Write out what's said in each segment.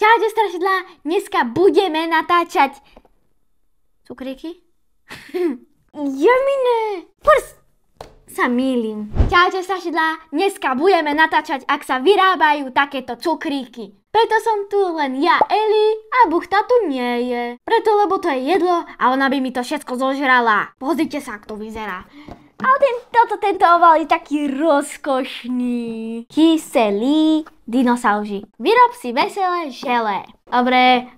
Čaute strašidlá, dneska budeme natáčať cukríky. Jemine, sa mýlim. Čaute strašidlá, dneska budeme natáčať, ak sa vyrábajú takéto cukríky. Preto som tu len ja, Eli, a Buchta tu nie je. Preto, lebo to je jedlo a ona by mi to všetko zožrala. Pozrite sa, ako to vyzerá. Ale tento oval je taký rozkošný. Kyselý dinosauři. Vyrob si veselé želé. Dobre,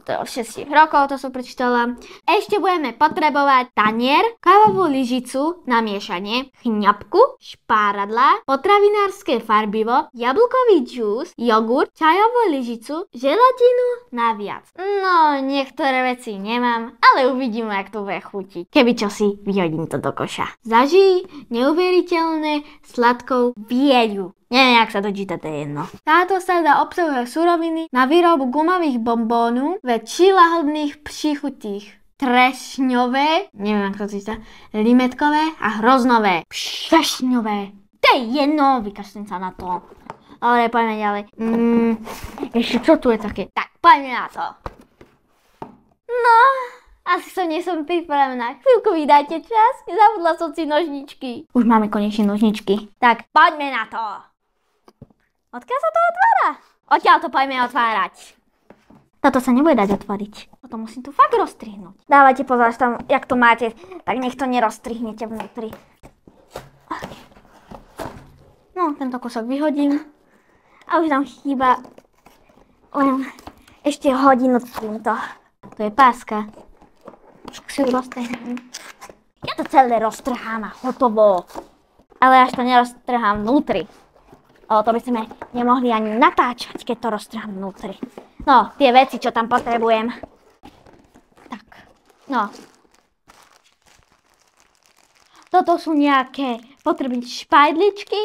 to je od 6 rokov, to som prečítala. Ešte budeme potrebovať tanier, kávovú lyžicu na miešanie, chňapku, špáradla, potravinárske farbivo, jablkový džús, jogurt, čajovú lyžicu, želatínu naviac. No, niektoré veci nemám, ale uvidíme, jak to bude chutiť. Keby čosi, vyhodím to do koša. Zažij neuveriteľné sladkou vieľu. Neviem, jak sa to číta, to je jedno. Táto sada obsahuje suroviny na výrobu gumových bombónov, väčší lahodných příchutích. Trešňové, neviem, ako to číta, limetkové a hroznové. Třešňové. To je jedno, vykašlím sa na to. Dobre, poďme ďalej. Ešte čo tu je také? Tak, poďme na to. No, asi nie som pripravená. Chvíľku vydajte čas, zabudla som si nožničky. Už máme konečne nožničky. Tak, poďme na to. Odkiaľ sa to otvára? Odtiaľ to poďme otvárať. Toto sa nebude dať otvoriť. Toto musím tu fakt rozstrihnúť. Dávajte pozor, tam, jak to máte, tak nech to nerozstrihnete vnútri. No, tento kúsok vyhodím. A už nám chýba len ešte hodinu s týmto. To je páska. Však si ju roztrhnem. Ja to celé roztrhám a hotovo. Ale až to neroztrhám vnútri. To by sme nemohli ani natáčať, keď to roztrhám vnútri. No, tie veci, čo tam potrebujem. Tak, no. Toto sú nejaké potrebné špajdličky.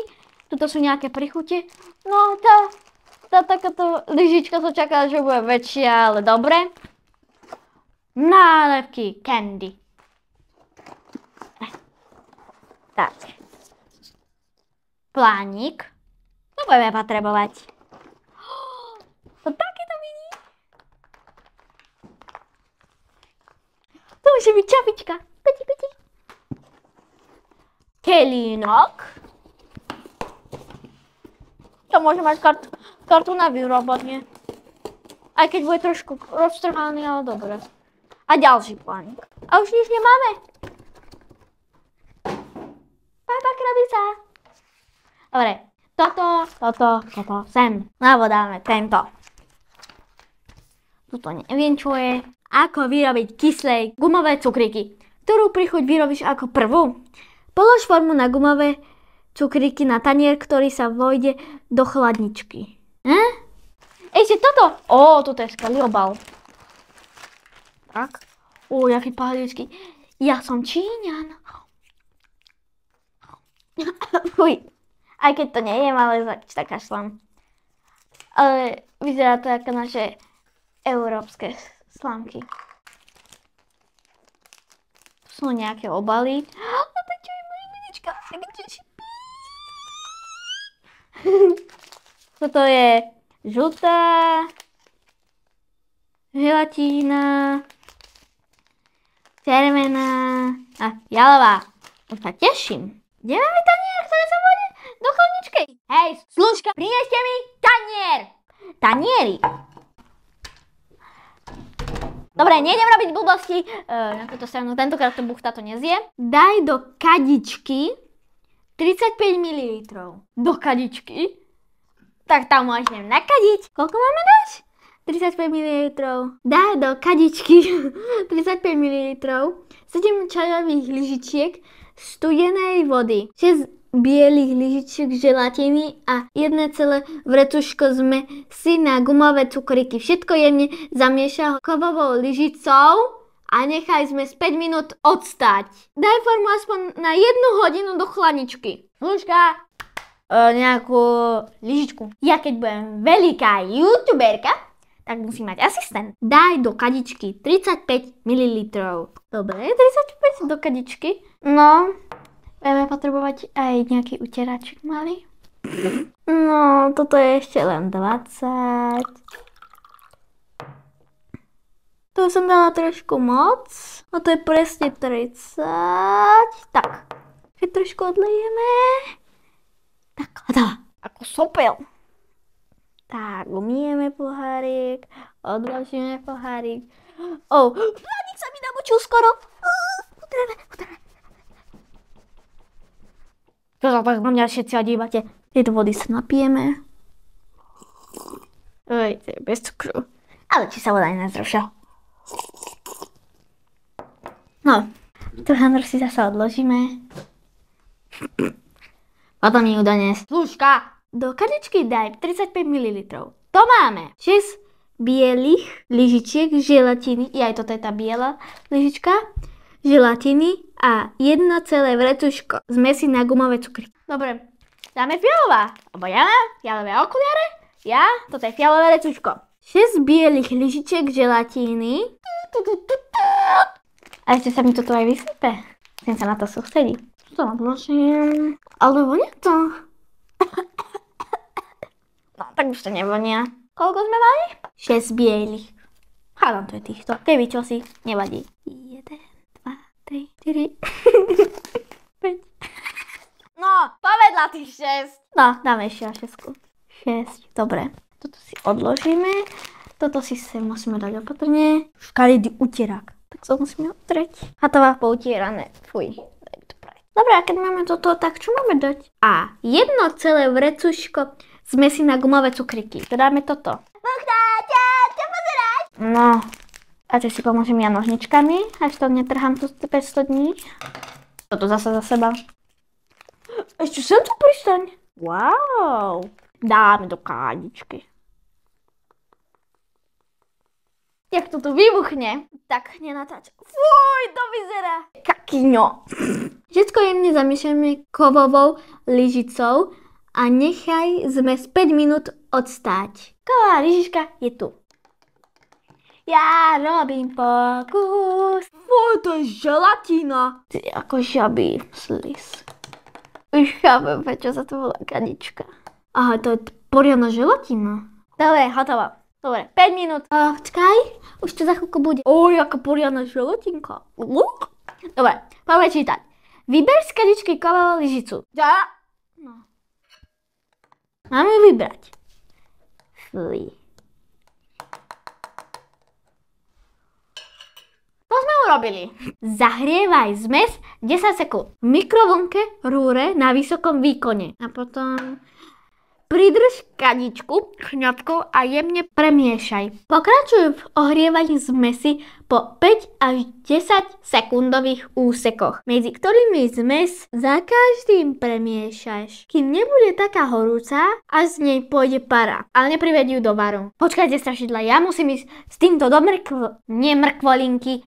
Toto sú nejaké prichute. No, takáto lyžička sa čaká, že bude väčšia, ale dobre. Nálepky candy. Tak. Plánik. To budeme potrebovať. To takéto mini. To môže byť čapička. Kuti. Kelínok. To môže mať kartu na vyrobenie. Aj keď bude trošku roztrhaný, ale dobre. A ďalší plánik. A už nič nemáme. Papa krabica. Dobre. Toto, sem. Navodáme tento. Tuto neviem, čo je. Ako vyrobiť kyslé gumové cukríky. Ktorú príchuť vyrobíš ako prvú? Polož formu na gumové cukríky na tanier, ktorý sa vojde do chladničky. Ešte toto. Toto je skvelý obal. Tak. Jaký pahličky. Ja som Číňan. Fuj. Aj keď to nejem, ale tak kašľam. Ale vyzerá to ako naše európske slámky. Tu sú nejaké obaly. A to čo je moja minička? Toto je žltá, želatína, červená a jalová. Už sa teším. Kde máme tanier, ktoré sa vode do chladničky? Hej, služka, prineste mi tanier! Taniery. Dobre, nejdem robiť blbosti. Na túto stranu, tentokrát to Buchta to nezie. Daj do kadičky 35 ml. Do kadičky? Tak tam môžem nakadiť. Koľko máme dať? 35 ml. Daj do kadičky 35 ml. 7 čajových lyžičiek studenej vody, 6 bielých lyžičiek želatiny a 1 celé vrecuško zmesi na gumové cukríky. Všetko jemne zamiešaj kovovou lyžicou a nechaj zmes 5 minút odstať. Daj formu aspoň na 1 hodinu do chladničky. Služka, nejakú lyžičku. Ja keď budem veľká youtuberka, tak musím mať asistent. Daj do kadičky 35 ml. Dobre, 35 do kadičky. No, budeme potrebovať aj nejaký utieračik malý. No, toto je ešte len 20. Tu som dala trošku moc. No to je presne 30. Tak. Keď trošku odlejeme. Tak, hotovo. Ako sopel. Tak, umyjeme pohárik. Odložíme pohárik. Plánik sa mi namočil skoro. Potrebujeme. Čo sa tak na mňa všetci dívate? Tieto vody sa napijeme. To je bez cukru. Ale či sa voda nenazrušila. No, tu handru si zase odložíme. Potom ju dones. Služka! Do kadičky daj 35 ml. To máme 6 bielých lyžičiek želatiny. Aj toto je tá biela lyžička. Želatiny a 1 celé vrecuško zmesi na gumové cukry. Dobre, dáme fialová. Lebo ja mám fialové okuliare. Toto je fialové vrecuško. 6 bielých lyžičiek želatiny. A ešte sa mi toto aj vysype. Chcem sa na to sústrediť. To odložím. Ale vonia to. No, tak už to nevonia. Koľko sme mali? 6 bielých. Hádam, to je týchto. Keby čo si, nevadí. 1, 2, 3, 4, 5. No, povedla tých 6. No, dáme ešte na 6. Dobre. Toto si odložíme. Toto si sem musíme dať opatrne. Škaredý utierák. Tak sa musíme otrieť. Hotová, poutierané. Fuj. Dobre, a keď máme toto, tak čo máme dať? A 1 celé vrecuško zmesi na gumové cukriky. To dáme toto. Buchnáťa, čo pozeráš? No, a čo si pomôžem ja nožničkami, až to netrhám tu 500 dní. Toto zase za seba. Ešte sem tu pristaň. Wow. Dáme do kádičky. Jak to tu vybuchne, tak nenatáč. Fuj, to vyzerá. Kakyňo. Všetko jemne zamiešame kovovou lyžicou a nechaj zmes 5 minút odstáť. Kovová lyžička je tu. Ja robím pokus. Fuj, to je želatína. Ty ako žabý slis. Už chápem, čo sa to volá kadička. Aha, to je poriadna želatína. Dobre, hotovo. Dobre, 5 minút. Čakaj, už to za chvíľku bude. Jaká poriadna želatinka. Dobre, poďme čítať. Vyber z kadičky kovovú lyžicu. No. Mám ju vybrať. Fuj. To sme urobili. Zahrievaj zmes 10 sekúnd. V mikrovlnke rúre na vysokom výkone. A potom pridrž kadičku šňapkou a jemne premiešaj. Pokračuj v ohrievaní zmesi po 5 až 10 sekundových úsekoch, medzi ktorými zmes za každým premiešaš, kým nebude taká horúca a z nej pôjde para. Ale neprivedí ju do varu. Počkajte, strašidla, ja musím ísť s týmto do mikrovlnky.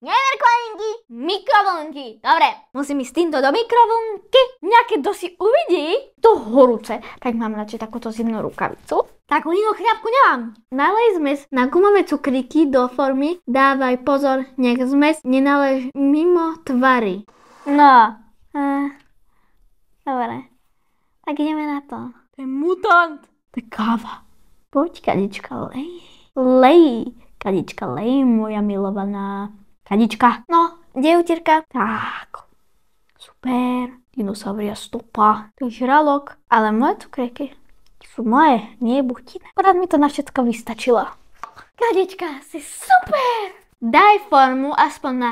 Dobre, musím ísť s týmto do mikrovlnky. Keď to si uvidí, to horúce, tak mám radšej takúto zimnú rukavicu. Takú inú chňapku nemám. Nalej zmes na gumové cukríky do formy. Dávaj pozor, nech zmes nenalež mimo tvary. No. Dobre. Tak ideme na to. To je mutant. To je káva. Poď, kadička, lej. Lej. Kadička, lej, moja milovaná. Kadička. No, kde je utierka? Tak. Super. Dinosauria stopa. To je žralok. Ale moje cukríky sú moje, nie je buchtina. Akorát mi to na všetko vystačilo. Kadička, si super! Daj formu aspoň na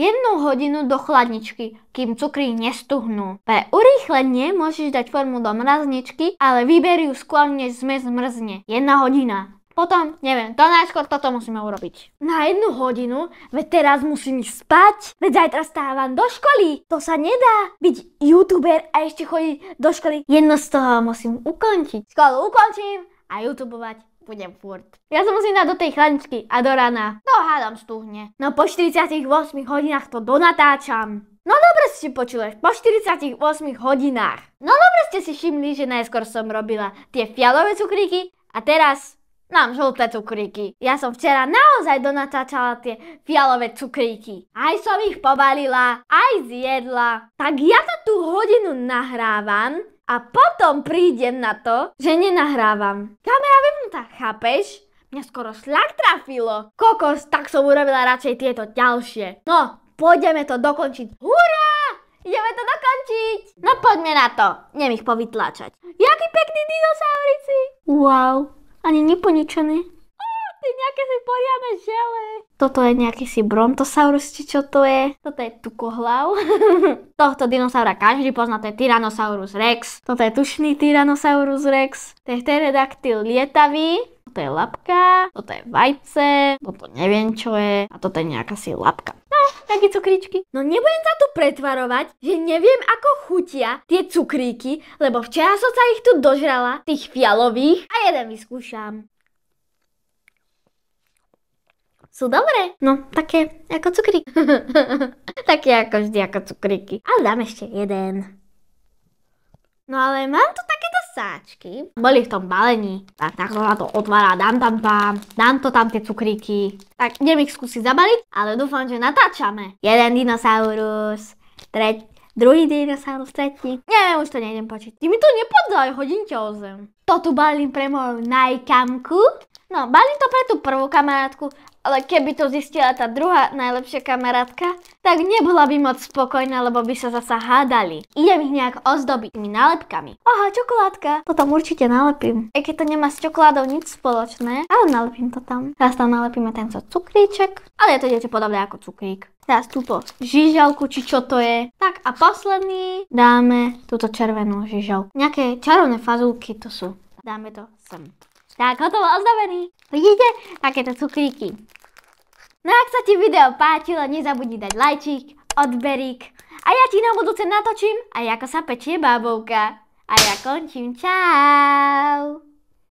1 hodinu do chladničky, kým cukry nestuhnú. Pre urýchlenie môžeš dať formu do mrazničky, ale vyber ju skôr, než zmes zmrzne. 1 hodina. Potom, neviem, to najskôr toto musíme urobiť. Na 1 hodinu, veď teraz musím ísť spať, veď zajtra stávam do školy. To sa nedá byť youtuber a ešte chodiť do školy. Jedno z toho musím ukončiť. Školu ukončím a youtubovať budem furt. Ja sa musím dať do tej chladničky a do rána. No hádam stuhne. No po 48 hodinách to donatáčam. No dobre ste počuli, po 48 hodinách. No dobre ste si všimli, že najskôr som robila tie fialové cukríky a teraz mám žlté cukríky. Ja som včera naozaj donatáčala tie fialové cukríky. Aj som ich pobalila, aj zjedla. Tak ja to tú hodinu nahrávam a potom prídem na to, že nenahrávam. Kamera vypnutá, chápeš? Mňa skoro šľak trafilo. Kokos, tak som urobila radšej tieto ďalšie. No, pôjdeme to dokončiť. Hurá! Ideme to dokončiť. No poďme na to. Idem ich povytláčať. Jaký pekný dinosaurici. Wow, ani neponičený. Ty nejaké si poriadne žele. Toto je nejaký si brontosaurus, či čo to je? Toto je tukohlav. Tohto dinosaura každý pozná, to je Tyrannosaurus rex. Toto je tušný Tyrannosaurus rex. To je pterodaktyl lietavý. Toto je labka, toto je vajce, toto neviem čo je a toto je nejaká si labka. No, také cukríčky. No nebudem sa tu pretvarovať, že neviem ako chutia tie cukríky, lebo včera som sa ich tu dožrala, tých fialových a jeden vyskúšam. Sú dobré? No, také ako cukríky. Také ako vždy ako cukríky. Ale dám ešte jeden. No ale mám tu takéto sáčky. Boli v tom balení. Tak sa to otvára, dám to tam tie cukríky. Tak idem ich skúsiť zabaliť, ale dúfam, že natáčame. Jeden dinosaurus, druhý dinosaurus, tretí. Neviem, už to nejdem počítať. Ty mi to nepodaj, hodím ťa o zem. To tu balím pre moju najkamku. No, balím to pre tú prvú kamarátku, ale keby to zistila tá druhá najlepšia kamarátka, tak nebola by moc spokojná, lebo by sa zasa hádali. Idem ich nejak ozdobiť tými nálepkami. Aha, čokoládka. To tam určite nalepím. Aj keď to nemá s čokoládou nič spoločné, ale nalepím to tam. Teraz tam nalepíme tento cukríček, ale je to niečo podobné ako cukrík. Teraz túto žižalku, či čo to je. Tak a posledný dáme túto červenú žižalku. Nejaké čarovné fazulky to sú. Dáme to sem. Tak, hotovo, ozdobený. Vidíte? Takéto cukríky. No ak sa ti video páčilo, nezabudni dať lajčík, odberík. A ja ti na budúce natočím aj ako sa pečie bábovka. A ja končím. Čau.